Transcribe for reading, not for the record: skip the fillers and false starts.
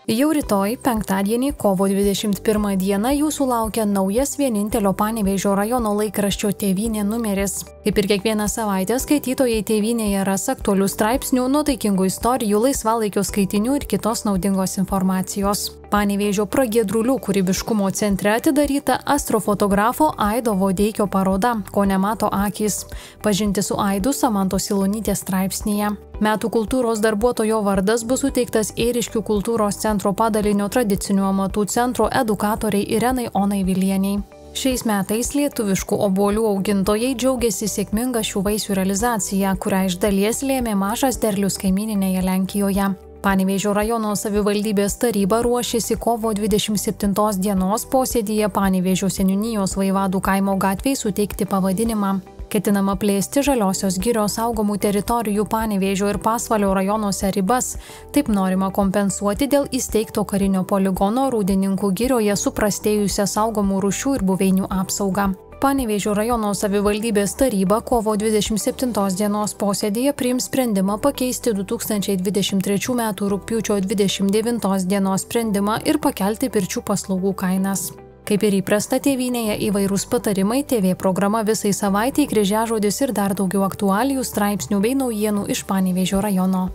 Jau rytoj, penktadienį, kovo 21 dieną, jūsų laukia naujas vienintelio Panevėžio rajono laikraščio Tėvynė numeris. Kaip ir kiekvieną savaitę, skaitytojai Tėvynėje ras aktualių straipsnių, nuotaikingų istorijų, laisvalaikio skaitinių ir kitos naudingos informacijos. Panevėžio Pragiedrulių kūrybiškumo centre atidaryta astrofotografo Aido Vodeikio paroda Ko nemato akys. Pažinti su Aidu Samantos Ilonytės straipsnyje. Metų kultūros darbuotojo vardas bus suteiktas Ėriškių kultūros centro padalinio tradicinių amatų centro edukatoriai Irenai Onai Vilieniai. Šiais metais lietuviškų obuolių augintojai džiaugiasi sėkminga šių vaisių realizacija, kurią iš dalies lėmė mažas derlius kaimyninėje Lenkijoje. Panevėžio rajono savivaldybės taryba ruošėsi kovo 27 dienos posėdyje Panevėžio seniūnijos Vaivadų kaimo gatvei suteikti pavadinimą. Ketinama plėsti Žaliosios girios saugomų teritorijų Panevėžio ir Pasvalio rajonuose ribas. Taip norima kompensuoti dėl įsteigto karinio poligono Rūdininkų girioje suprastėjusią saugomų rūšių ir buveinių apsaugą. Panevėžio rajono savivaldybės taryba kovo 27 dienos posėdėje priims sprendimą pakeisti 2023 m. rugpjūčio 29 dienos sprendimą ir pakelti pirčių paslaugų kainas. Kaip ir įprasta Tėvynėje įvairūs patarimai, TV programa visai savaitei, kryžiažodis ir dar daugiau aktualijų, straipsnių bei naujienų iš Panevėžio rajono.